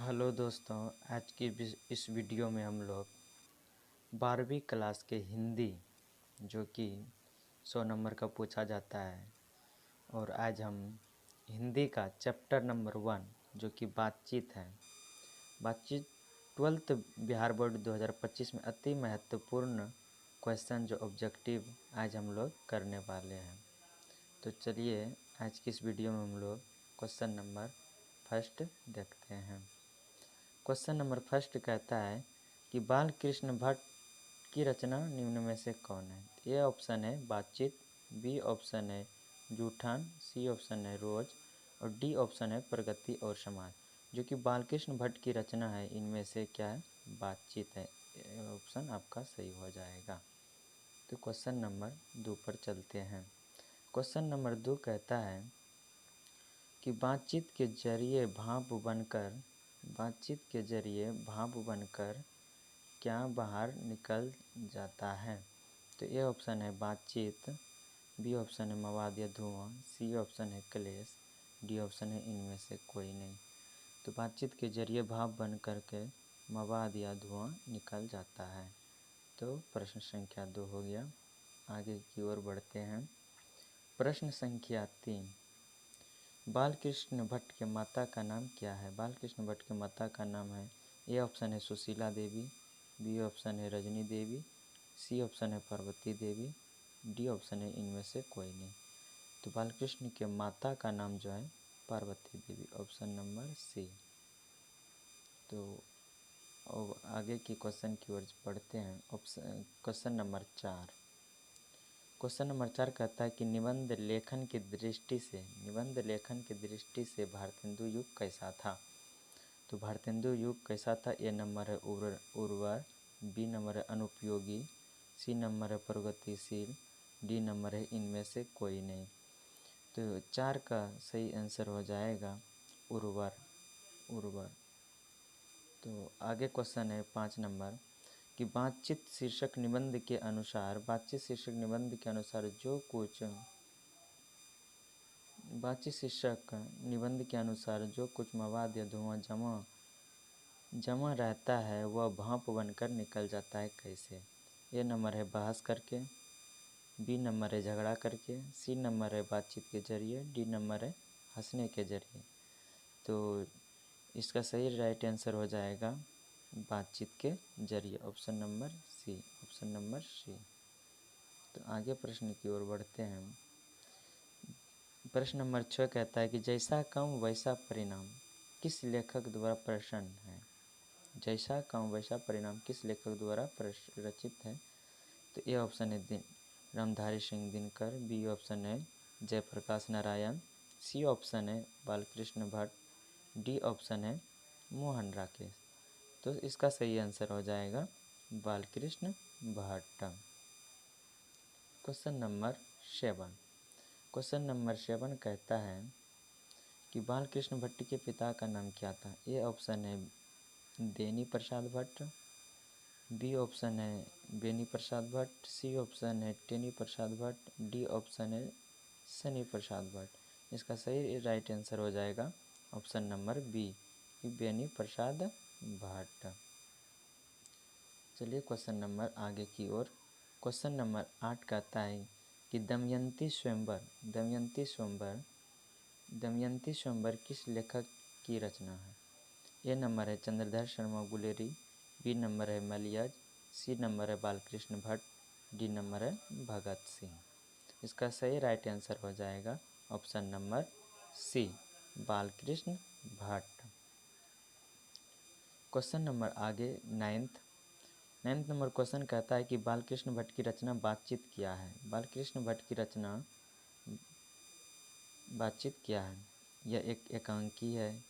Hello दोस्तों, आज की इस वीडियो में हम लोग 12वीं क्लास के हिंदी जो कि 100 नंबर का पूछा जाता है और आज हम हिंदी का चैप्टर नंबर 1 जो कि बातचीत है। बातचीत 12th बिहार बोर्ड 2025 में अति महत्वपूर्ण क्वेश्चन जो ऑब्जेक्टिव आज हम लोग करने वाले हैं। तो चलिए आज की इस वीडियो में हम लोग क्वेश्चन नंबर फर्स्ट देखते हैं। क्वेश्चन नंबर फर्स्ट कहता है कि बाल कृष्ण भट्ट की रचना निम्न में से कौन है। ए ऑप्शन है बातचीत, बी ऑप्शन है जूठान, सी ऑप्शन है रोज और डी ऑप्शन है प्रगति और समाज। जो कि बालकृष्ण भट्ट की रचना है, इनमें से क्या है, बातचीत है। ऑप्शन आपका सही हो जाएगा। तो क्वेश्चन नंबर 2 पर चलते हैं। क्वेश्चन नंबर 2 कहता है कि बातचीत के जरिए भाप बनकर क्या बाहर निकल जाता है। तो ए ऑप्शन है बातचीत, बी ऑप्शन है मवाद या धुआं, सी ऑप्शन है क्लेश, डी ऑप्शन है इनमें से कोई नहीं। तो बातचीत के जरिए भाप बन करके मवाद या धुआं निकल जाता है। तो प्रश्न संख्या 2 हो गया। आगे की ओर बढ़ते हैं। प्रश्न संख्या 3, बालकृष्ण भट्ट के माता का नाम क्या है। बालकृष्ण भट्ट के माता का नाम है, ए ऑप्शन है सुशीला देवी, बी ऑप्शन है रजनी देवी, सी ऑप्शन है पार्वती देवी, डी ऑप्शन है इनमें से कोई नहीं। तो बालकृष्ण के माता का नाम जो है पार्वती देवी, ऑप्शन नंबर सी। तो अब आगे की क्वेश्चन की ओर पढ़ते हैं। Option question number 4। Question number 4 कहता है कि निबंध लेखन की दृष्टि से भारतेंदु युग कैसा था। तो भारतेंदु युग कैसा था। ए नंबर है उर्वर, बी नंबर है अनुपयोगी, सी नंबर है प्रगतिशील, डी नंबर है इनमें से कोई नहीं। तो 4 का सही आंसर हो जाएगा उर्वर। तो आगे क्वेश्चन है 5 नंबर कि बातचीत शीर्षक निबंध के अनुसार जो कुछ मवाद या धुआं जमा रहता है वह भाप बनकर निकल जाता है कैसे। ए नंबर है बहस करके, बी नंबर है झगड़ा करके, सी नंबर है बातचीत के जरिए, डी नंबर है हंसने के जरिए। तो इसका सही राइट आंसर हो जाएगा बातचीत के जरिए, ऑप्शन नंबर सी। तो आगे प्रश्न की ओर बढ़ते हैं। प्रश्न नंबर 6 कहता है कि जैसा काम वैसा परिणाम किस लेखक द्वारा प्रसन्न है। जैसा काम वैसा परिणाम किस लेखक द्वारा रचित है। तो ए ऑप्शन है रामधारी सिंह दिनकर, बी ऑप्शन है जयप्रकाश नारायण, सी ऑप्शन है बालकृष्ण भट्ट, डी ऑप्शन है मोहन राकेश। तो इसका सही आंसर हो जाएगा Balkrishna Bhatt. Question number 7। Question number 7 कहता है कि बालकृष्ण भट्ट के पिता का नाम क्या था। ए ऑप्शन है देनी प्रसाद भट्ट, बी ऑप्शन है बेनी प्रसाद भट्ट, सी ऑप्शन है टेनी प्रसाद भट्ट, डी ऑप्शन है सनी प्रसाद भट्ट। इसका सही राइट आंसर हो जाएगा option number B, Beni Prasad Bhatt. चलिए क्वेश्चन नंबर आगे की ओर। क्वेश्चन नंबर 8 कहता है कि दमयंती स्वयंवर किस लेखक की रचना है। ए नंबर है चंद्रधर शर्मा गुलेरी, बी नंबर है मलियाज, सी नंबर है बालकृष्ण भट्ट, डी नंबर है भगत सिंह। इसका सही राइट आंसर हो जाएगा option number C, Balkrishna Bhatt. Question number आगे 9th नंबर क्वेश्चन कहता है कि बालकृष्ण भट्ट की रचना बातचीत क्या है। बालकृष्ण भट्ट की रचना बातचीत क्या है। यह एक एकांकी है,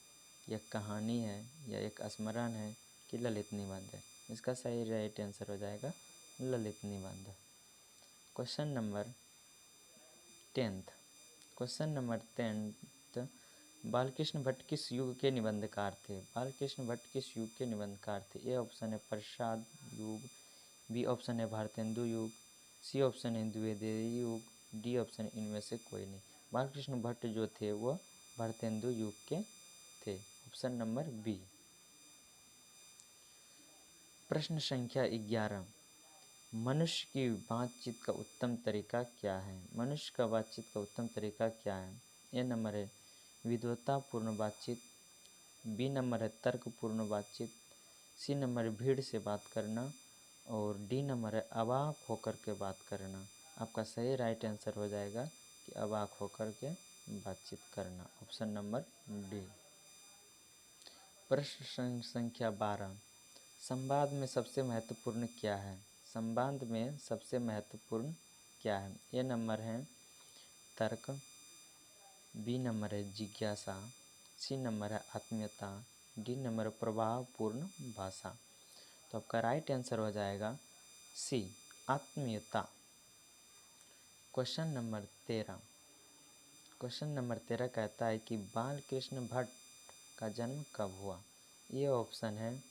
यह कहानी है, यह एक स्मरण है कि ललित निबंध है। इसका सही राइट आंसर हो जाएगा ललित निबंध। Question number 10th Balkrishna Bhatt किस युग के निबंधकार थे। बालकृष्ण भट्ट किस युग के निबंधकार थे। ए ऑप्शन है प्रसाद युग, बी ऑप्शन है भारतेंदु युग, सी ऑप्शन है द्विवेदी युग, डी ऑप्शन है इनमें से कोई नहीं। बालकृष्ण भट्ट जो थे वह भारतेंदु युग के थे, ऑप्शन नंबर बी। प्रश्न संख्या 11, मनुष्य की बातचीत का उत्तम तरीका क्या है? मनुष्य का बातचीत का उत्तम तरीका क्या है? ए नंबर है विद्वतापूर्ण बातचीत, बी नंबर है तर्कपूर्ण बातचीत, सी नंबर है भीड़ से बात करना और डी नंबर है अवाक होकर के बात करना। आपका सही राइट आंसर हो जाएगा कि अवाक होकर के बातचीत करना, ऑप्शन नंबर डी। प्रश्न संख्या 12, संवाद में सबसे महत्वपूर्ण क्या है? संवाद में सबसे महत्वपूर्ण क्या है? ए नंबर है तर्क, बी नंबर है जिज्ञासा, सी नंबर है आत्मीयता, डी नंबर प्रभावपूर्ण भाषा। तो आपका राइट आंसर हो जाएगा सी, आत्मीयता। क्वेश्चन नंबर 13, क्वेश्चन नंबर 13 कहता है कि बाल कृष्ण भट्ट का जन्म कब हुआ? ये ऑप्शन है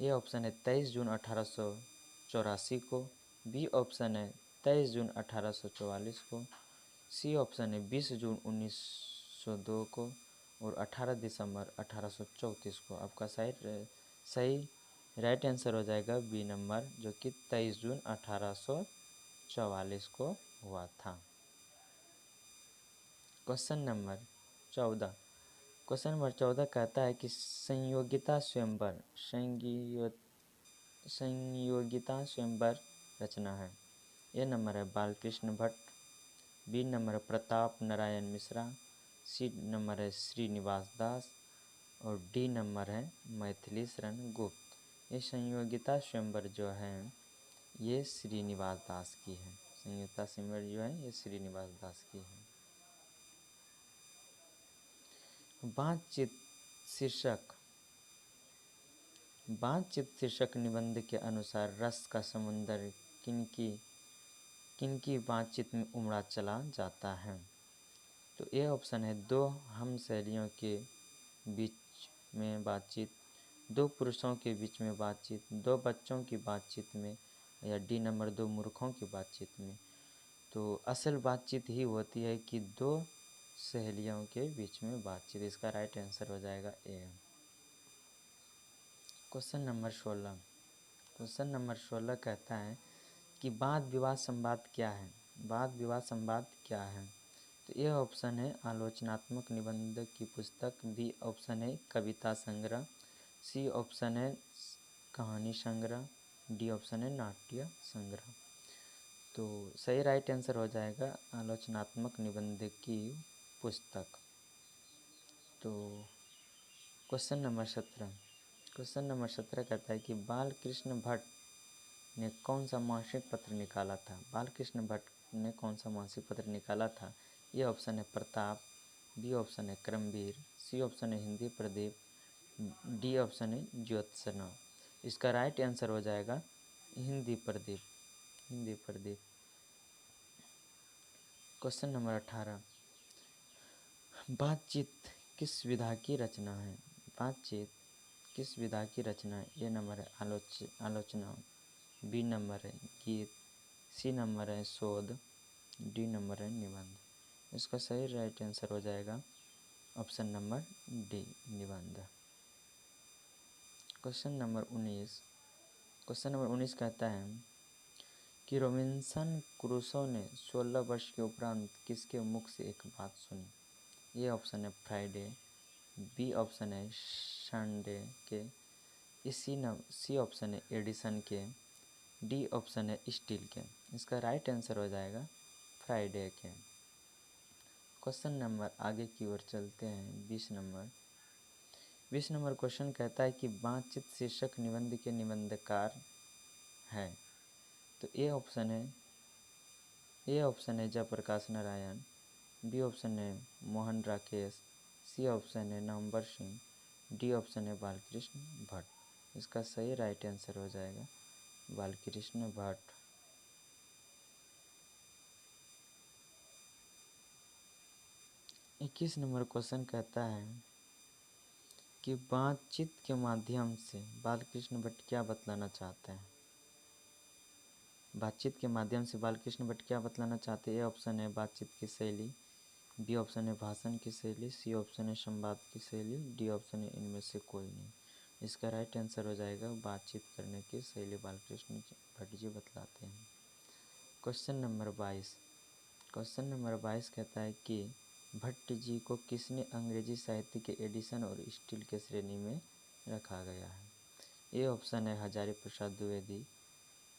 23 जून 1884 को, बी ऑप्शन है 23 जून 1844 को, सी ऑप्शन है 20 जून 1902 को और 18 दिसंबर 1834 को। आपका सही राइट आंसर हो जाएगा बी नंबर, जो कि 23 जून 1844 को हुआ था। क्वेश्चन नंबर 14, क्वेश्चन नंबर 14 कहता है कि संयोगिता स्वयंवर रचना है। ए नंबर है बालकृष्ण भट्ट, बी नंबर है प्रताप नारायण मिश्रा, सी नंबर है श्रीनिवास दास और डी नंबर है मैथिली शरण गुप्त। ये संयोगिता स्वयंवर जो है ये श्रीनिवास दास की है। संयोगिता स्वयंवर जो है ये श्रीनिवास दास की है। बातचीत शीर्षक निबंध के अनुसार रस का समुद्र किनकी बातचीत में उमड़ा चला जाता है? तो ये ऑप्शन है दो हम सहेलियों के बीच में बातचीत, दो पुरुषों के बीच में बातचीत, दो बच्चों की बातचीत में, या डी नंबर दो मूर्खों की बातचीत में। तो असल बातचीत ही होती है कि दो सहेलियों के बीच में बातचीत। इसका राइट आंसर हो जाएगा ए। क्वेश्चन नंबर 16, क्वेश्चन नंबर 16 कहता है कि वाद विवाद संवाद क्या है? वाद विवाद संवाद क्या है? तो यह ऑप्शन है आलोचनात्मक निबंध की पुस्तक, बी ऑप्शन है कविता संग्रह, सी ऑप्शन है कहानी संग्रह, डी ऑप्शन है नाट्य संग्रह। तो सही राइट आंसर हो जाएगा आलोचनात्मक निबंध की पुस्तक। तो क्वेश्चन नंबर 17, क्वेश्चन नंबर 17 कहता है कि बालकृष्ण भट्ट ने कौन सा मासिक पत्र निकाला था? बालकृष्ण भट्ट ने कौन सा मासिक पत्र निकाला था? ये ऑप्शन है प्रताप, बी ऑप्शन है क्रमवीर, सी ऑप्शन है हिंदी प्रदीप, डी ऑप्शन है ज्योत्सना। इसका राइट आंसर हो जाएगा हिंदी प्रदीप, हिंदी प्रदीप। क्वेश्चन नंबर 18, बातचीत किस विधा की रचना है? बातचीत किस विधा की रचना है? ये नंबर है आलोचना, बी नंबर है गीत, सी नंबर है शोध, डी नंबर है निबंध। इसका सही राइट आंसर हो जाएगा ऑप्शन नंबर डी, निबंध। क्वेश्चन नंबर 19, क्वेश्चन नंबर 19 कहता है कि रॉबिन्सन क्रूसो ने 16 वर्ष के उपरांत किसके मुख से एक बात सुनी? ये ऑप्शन है फ्राइडे, बी ऑप्शन है संडे के, सी ऑप्शन है एडिसन के, डी ऑप्शन है स्टील के। इसका राइट आंसर हो जाएगा फ्राइडे के। क्वेश्चन नंबर आगे की ओर चलते हैं। 20 नंबर क्वेश्चन कहता है कि बातचीत शीर्षक निबंध के निबंधकार है। तो ए ऑप्शन है जयप्रकाश नारायण, बी ऑप्शन है मोहन राकेश, सी ऑप्शन है नवंबर सिंह, डी ऑप्शन है बालकृष्ण भट्ट। इसका सही राइट आंसर हो जाएगा बालकृष्ण भट्ट। 21 नंबर क्वेश्चन कहता है कि बातचीत के माध्यम से बालकृष्ण भट्ट क्या बतलाना चाहते हैं? बातचीत के माध्यम से बालकृष्ण भट्ट क्या बतलाना चाहते हैं? ए ऑप्शन है बातचीत की शैली, बी ऑप्शन है भाषण की शैली, सी ऑप्शन है संवाद की शैली, डी ऑप्शन है इनमें से कोई नहीं। इसका राइट आंसर हो जाएगा बातचीत करने की शैली बालकृष्ण भट्ट जी बतलाते हैं। Question number 22। क्वेश्चन नंबर 22 कहता है कि भट्ट जी को किसने अंग्रेजी साहित्य के एडिशन और स्टील के श्रेणी में रखा गया है? ए ऑप्शन है हजारी प्रसाद द्विवेदी,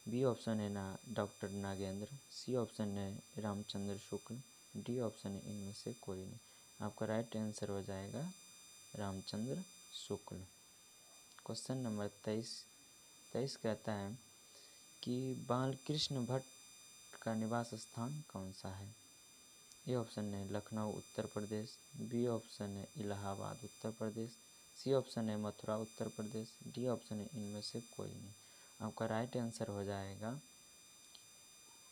बी ऑप्शन है डॉक्टर नागेंद्र, सी ऑप्शन है रामचंद्र शुक्ल, डी ऑप्शन है इनमें से कोई नहीं। आपका राइट आंसर हो जाएगा रामचंद्र शुक्ल। क्वेश्चन नंबर 23 कहता है कि बालकृष्ण भट्ट का निवास स्थान कौन सा है? ए ऑप्शन है लखनऊ उत्तर प्रदेश, बी ऑप्शन है इलाहाबाद उत्तर प्रदेश, सी ऑप्शन है मथुरा उत्तर प्रदेश, डी ऑप्शन है इनमें से कोई नहीं। आपका राइट आंसर हो जाएगा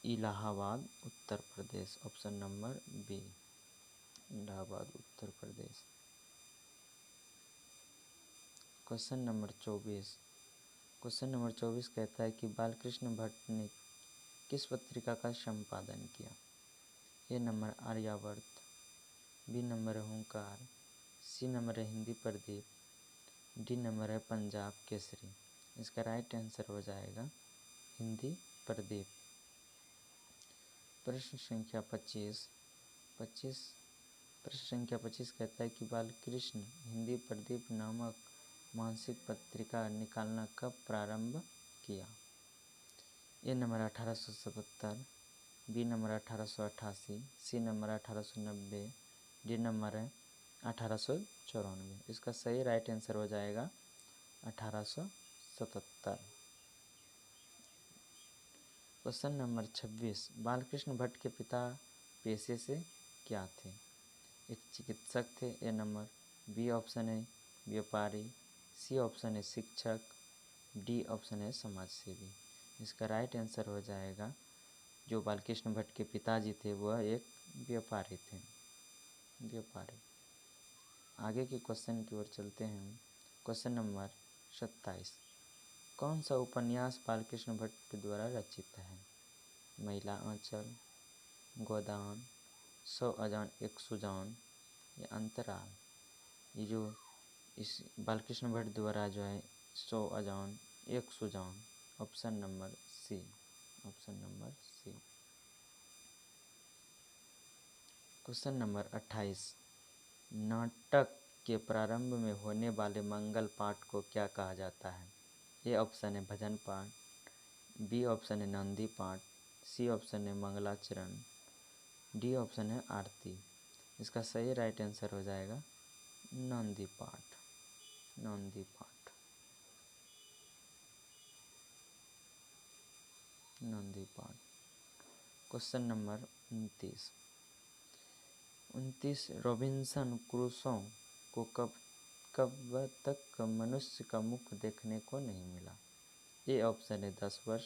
Allahabad Uttar Pradesh, option number B, Allahabad Uttar Pradesh. Question number 24। Question number 24 कहता है कि बालकृष्ण भट्ट ने किस पत्रिका का संपादन किया? A number Aryavart, B number है हुंकार, सी नंबर है हिंदी प्रदीप, डी नंबर है पंजाब केसरी। इसका राइट आंसर हो जाएगा हिंदी प्रदीप। प्रश्न संख्या 25 प्रश्न संख्या 25 कहता है कि बालकृष्ण हिंदी प्रदीप नामक मासिक पत्रिका निकालना कब प्रारंभ किया? A number 1877, B number 1888, C number 1890, D number है 1894। इसका सही राइट आंसर हो जाएगा 1877। Question number 26। बालकृष्ण भट्ट के पिता पेशे से क्या थे? एक चिकित्सक थे ए नंबर, बी ऑप्शन है व्यापारी, सी ऑप्शन है शिक्षक, डी ऑप्शन है समाज सेवी। इसका राइट आंसर हो जाएगा जो बालकृष्ण भट्ट के पिताजी थे वह एक व्यापारी थे, व्यापारी। आगे के क्वेश्चन की ओर चलते हैं। Question number 27। कौन सा उपन्यास बालकृष्ण भट्ट द्वारा रचित है? महिला आंचल, गोदान, 100 अजान एक सुजान या अंतराल। ये जो इस बालकृष्ण भट्ट द्वारा जो है 100 Ajaan Ek Sujaan, option number C, option number C. Question number 28। नाटक के प्रारंभ में होने वाले मंगल पाठ को क्या कहा जाता है? ए ऑप्शन है भजन पाठ, बी ऑप्शन है नंदी पाठ, सी ऑप्शन है मंगलाचरण, डी ऑप्शन है आरती। इसका सही राइट आंसर हो जाएगा नंदी पाठ, नंदी पाठ, नंदी पाठ। Question number 29। रॉबिन्सन क्रूसो को कब तक मनुष्य का मुख देखने को नहीं मिला? ए ऑप्शन है 10 वर्ष,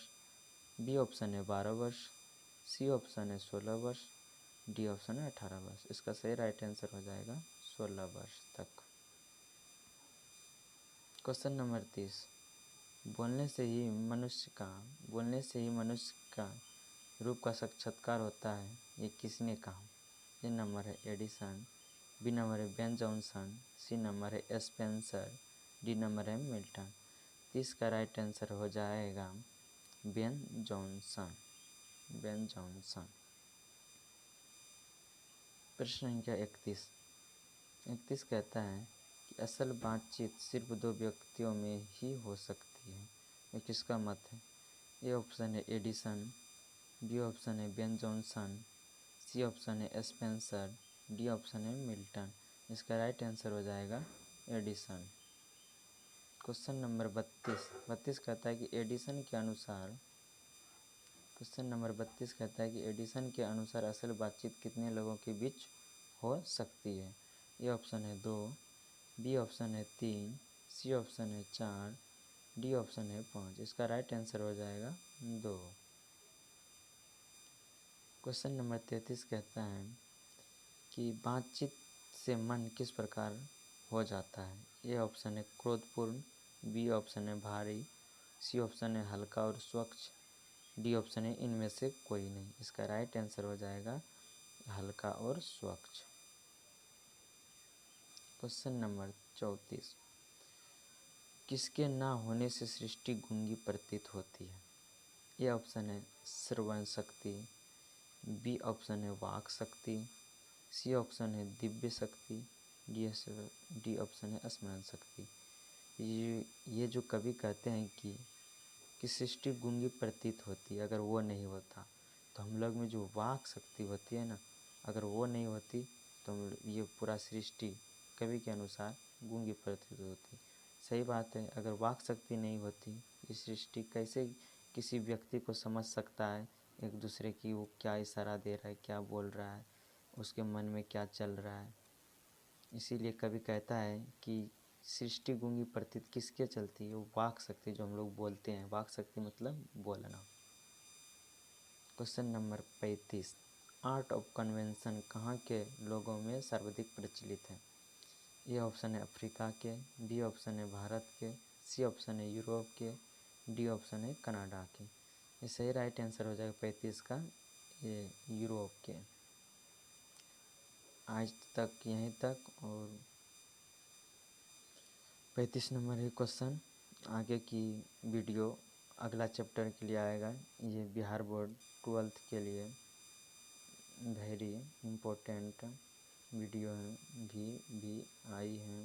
बी ऑप्शन है 12 वर्ष, सी ऑप्शन है 16 वर्ष, डी ऑप्शन है 18 वर्ष। इसका सही राइट आंसर हो जाएगा 16 वर्ष तक। Question number 30। बोलने से ही मनुष्य का रूप का साक्षात्कार होता है, ये किसने कहा? ये नंबर है एडिसन, बी नंबर है बेन जॉनसन, सी नंबर है स्पेंसर, डी नंबर है मिल्टन। 30 का राइट आंसर हो जाएगा बेन जॉनसन, बेन जॉनसन। प्रश्न संख्या 31 कहता है कि असल बातचीत सिर्फ दो व्यक्तियों में ही हो सकती है, ये किसका मत है? ए ऑप्शन है एडिसन, बी ऑप्शन है बेन जॉनसन, सी ऑप्शन है स्पेंसर, डी ऑप्शन है मिल्टन। इसका राइट आंसर हो जाएगा एडिसन। क्वेश्चन नंबर 32 कहता है कि एडिसन के अनुसार क्वेश्चन नंबर 32 कहता है कि एडिसन के अनुसार असल बातचीत कितने लोगों के बीच हो सकती है? ए ऑप्शन है 2, बी ऑप्शन है 3, सी ऑप्शन है 4, डी ऑप्शन है 5। इसका राइट आंसर हो जाएगा 2। क्वेश्चन नंबर 33 कहता है कि बातचीत से मन किस प्रकार हो जाता है? ए ऑप्शन है क्रोधपूर्ण, बी ऑप्शन है भारी, सी ऑप्शन है हल्का और स्वच्छ, डी ऑप्शन है इनमें से कोई नहीं। इसका राइट आंसर हो जाएगा हल्का और स्वच्छ। Question number 34। किसके ना होने से सृष्टि गूंगी प्रतीत होती है? ए ऑप्शन है श्रवण शक्ति, बी ऑप्शन है वाक शक्ति, सी ऑप्शन है दिव्य शक्ति, डी ऑप्शन है स्मरण शक्ति। ये जो कवि कहते हैं कि सृष्टि गूंगी प्रतीत होती है, अगर वो नहीं होता तो हम लोग में जो वाक शक्ति होती है ना, अगर वो नहीं होती तो ये पूरा सृष्टि कवि के अनुसार गूंगी प्रतीत होती। सही बात है, अगर वाक शक्ति नहीं होती ये सृष्टि कैसे किसी व्यक्ति को समझ सकता है एक दूसरे की वो क्या इशारा दे रहा है, क्या बोल रहा है, उसके मन में क्या चल रहा है। इसीलिए कवि कहता है कि सृष्टि गूंगी प्रतीत किसके चलती है? वो वाक शक्ति जो हम लोग बोलते हैं, वाक शक्ति मतलब बोलना। Question number 35, art of convention कहाँ के लोगों में सर्वाधिक प्रचलित है? ए ऑप्शन है अफ्रीका के, बी ऑप्शन है भारत के, सी ऑप्शन है यूरोप के, डी ऑप्शन है कनाडा के। ये सही राइट आंसर हो जाएगा 35 का, ये यूरोप के। आज तक यहीं तक, और 35 नंबर है क्वेश्चन। आगे की वीडियो अगला चैप्टर के लिए आएगा। ये बिहार बोर्ड 12th के लिए वेरी इम्पोर्टेंट वीडियो है, भी आई है।